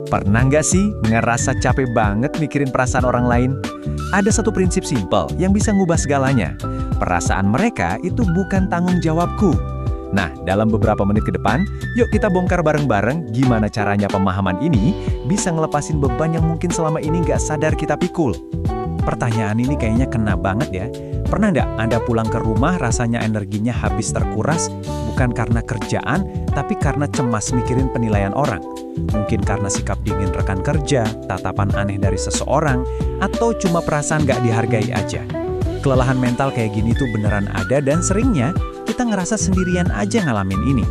Pernah nggak sih ngerasa capek banget mikirin perasaan orang lain? Ada satu prinsip simpel yang bisa ngubah segalanya. Perasaan mereka itu bukan tanggung jawabku. Nah, dalam beberapa menit ke depan, yuk kita bongkar bareng-bareng gimana caranya pemahaman ini bisa ngelepasin beban yang mungkin selama ini nggak sadar kita pikul. Pertanyaan ini kayaknya kena banget ya. Pernah nggak Anda pulang ke rumah rasanya energinya habis terkuras, bukan karena kerjaan, tapi karena cemas mikirin penilaian orang? Mungkin karena sikap dingin rekan kerja, tatapan aneh dari seseorang, atau cuma perasaan nggak dihargai aja. Kelelahan mental kayak gini tuh beneran ada dan seringnya kita ngerasa sendirian aja ngalamin ini.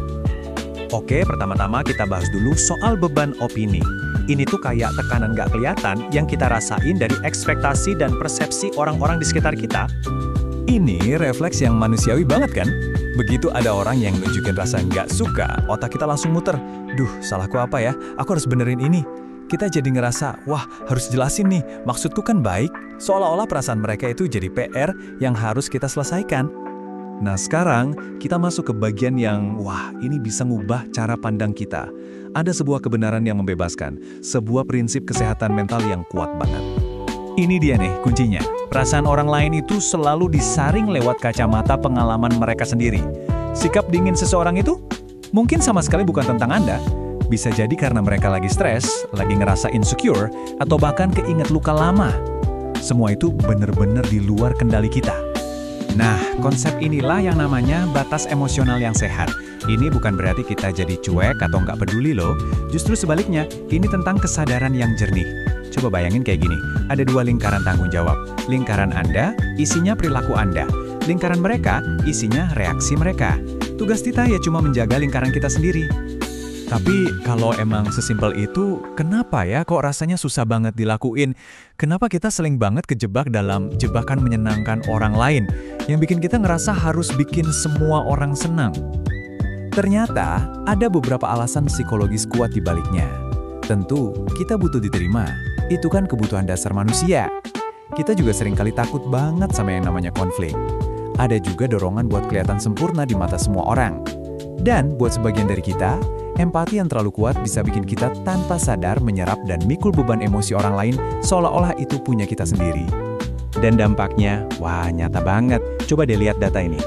Oke, pertama-tama kita bahas dulu soal beban opini. Ini tuh kayak tekanan nggak kelihatan yang kita rasain dari ekspektasi dan persepsi orang-orang di sekitar kita. Ini refleks yang manusiawi banget kan? Begitu ada orang yang nunjukin rasa nggak suka, otak kita langsung muter. Duh, salahku apa ya? Aku harus benerin ini. Kita jadi ngerasa, wah harus jelasin nih, maksudku kan baik. Seolah-olah perasaan mereka itu jadi PR yang harus kita selesaikan. Nah sekarang, kita masuk ke bagian yang, wah ini bisa ngubah cara pandang kita. Ada sebuah kebenaran yang membebaskan, sebuah prinsip kesehatan mental yang kuat banget. Ini dia nih kuncinya. Perasaan orang lain itu selalu disaring lewat kacamata pengalaman mereka sendiri. Sikap dingin seseorang itu mungkin sama sekali bukan tentang Anda. Bisa jadi karena mereka lagi stres, lagi ngerasa insecure, atau bahkan keinget luka lama. Semua itu benar-benar di luar kendali kita. Nah, konsep inilah yang namanya batas emosional yang sehat. Ini bukan berarti kita jadi cuek atau nggak peduli loh. Justru sebaliknya, ini tentang kesadaran yang jernih. Coba bayangin kayak gini, ada dua lingkaran tanggung jawab. Lingkaran Anda, isinya perilaku Anda. Lingkaran mereka, isinya reaksi mereka. Tugas kita ya cuma menjaga lingkaran kita sendiri. Tapi kalau emang sesimpel itu, kenapa ya kok rasanya susah banget dilakuin? Kenapa kita sering banget kejebak dalam jebakan menyenangkan orang lain, yang bikin kita ngerasa harus bikin semua orang senang? Ternyata, ada beberapa alasan psikologis kuat di baliknya. Tentu, kita butuh diterima. Itu kan kebutuhan dasar manusia. Kita juga seringkali takut banget sama yang namanya konflik. Ada juga dorongan buat kelihatan sempurna di mata semua orang. Dan buat sebagian dari kita, empati yang terlalu kuat bisa bikin kita tanpa sadar menyerap dan mikul beban emosi orang lain seolah-olah itu punya kita sendiri. Dan dampaknya, wah nyata banget. Coba deh lihat data ini.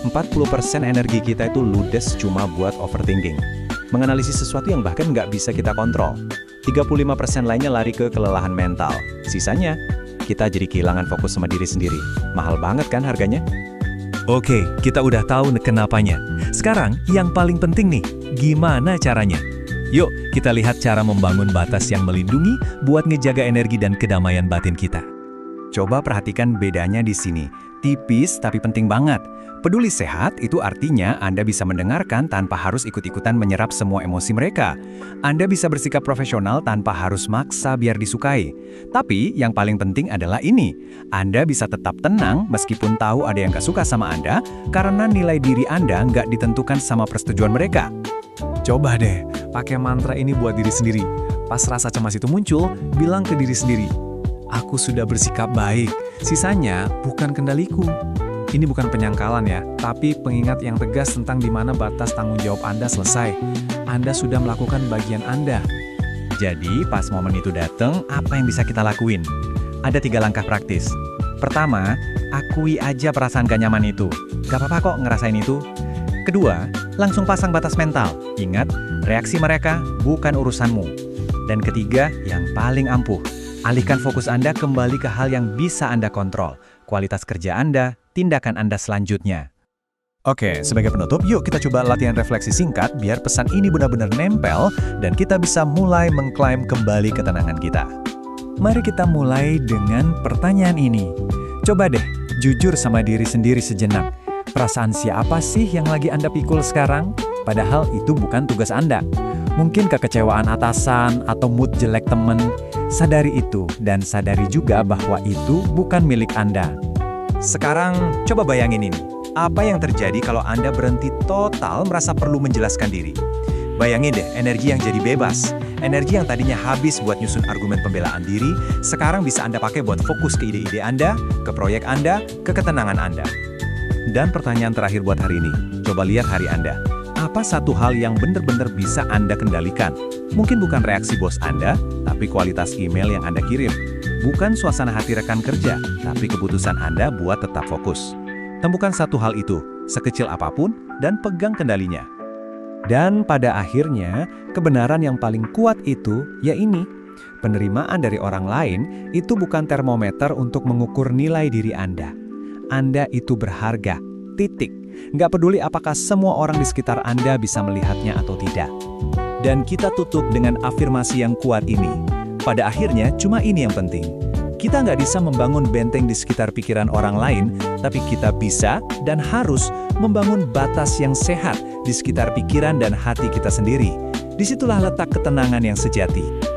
40% energi kita itu ludes cuma buat overthinking. Menganalisis sesuatu yang bahkan nggak bisa kita kontrol. 35% lainnya lari ke kelelahan mental. Sisanya, kita jadi kehilangan fokus sama diri sendiri. Mahal banget kan harganya? Oke, kita udah tahu kenapanya. Sekarang, yang paling penting nih, gimana caranya? Yuk, kita lihat cara membangun batas yang melindungi buat ngejaga energi dan kedamaian batin kita. Coba perhatikan bedanya di sini. Tipis tapi penting banget. Peduli sehat itu artinya Anda bisa mendengarkan tanpa harus ikut-ikutan menyerap semua emosi mereka. Anda bisa bersikap profesional tanpa harus maksa biar disukai. Tapi yang paling penting adalah ini. Anda bisa tetap tenang meskipun tahu ada yang gak suka sama Anda karena nilai diri Anda nggak ditentukan sama persetujuan mereka. Coba deh, pakai mantra ini buat diri sendiri. Pas rasa cemas itu muncul, bilang ke diri sendiri, aku sudah bersikap baik. Sisanya bukan kendaliku. Ini bukan penyangkalan ya, tapi pengingat yang tegas tentang di mana batas tanggung jawab Anda selesai. Anda sudah melakukan bagian Anda. Jadi, pas momen itu datang, apa yang bisa kita lakuin? Ada 3 langkah praktis. Pertama, akui aja perasaan gak nyaman itu. Gak apa-apa kok ngerasain itu. Kedua, langsung pasang batas mental. Ingat, reaksi mereka bukan urusanmu. Dan ketiga, yang paling ampuh. Alihkan fokus Anda kembali ke hal yang bisa Anda kontrol. Kualitas kerja Anda, tindakan Anda selanjutnya. Oke, sebagai penutup, yuk kita coba latihan refleksi singkat biar pesan ini benar-benar nempel dan kita bisa mulai mengklaim kembali ketenangan kita. Mari kita mulai dengan pertanyaan ini. Coba deh, jujur sama diri sendiri sejenak. Perasaan siapa sih yang lagi Anda pikul sekarang? Padahal itu bukan tugas Anda. Mungkin kekecewaan atasan atau mood jelek temen. Sadari itu dan sadari juga bahwa itu bukan milik Anda. Sekarang, coba bayangin ini. Apa yang terjadi kalau Anda berhenti total merasa perlu menjelaskan diri? Bayangin deh, energi yang jadi bebas. Energi yang tadinya habis buat nyusun argumen pembelaan diri, sekarang bisa Anda pakai buat fokus ke ide-ide Anda, ke proyek Anda, ke ketenangan Anda. Dan pertanyaan terakhir buat hari ini, coba lihat hari Anda. apa satu hal yang benar-benar bisa Anda kendalikan? Mungkin bukan reaksi bos Anda, tapi kualitas email yang Anda kirim. Bukan suasana hati rekan kerja, tapi keputusan Anda buat tetap fokus. Temukan satu hal itu, sekecil apapun, dan pegang kendalinya. Dan pada akhirnya, kebenaran yang paling kuat itu, ya ini. Penerimaan dari orang lain itu bukan termometer untuk mengukur nilai diri Anda. Anda itu berharga, titik. Nggak peduli apakah semua orang di sekitar Anda bisa melihatnya atau tidak. Dan kita tutup dengan afirmasi yang kuat ini. Pada akhirnya, cuma ini yang penting. Kita nggak bisa membangun benteng di sekitar pikiran orang lain, tapi kita bisa dan harus membangun batas yang sehat di sekitar pikiran dan hati kita sendiri. Disitulah letak ketenangan yang sejati.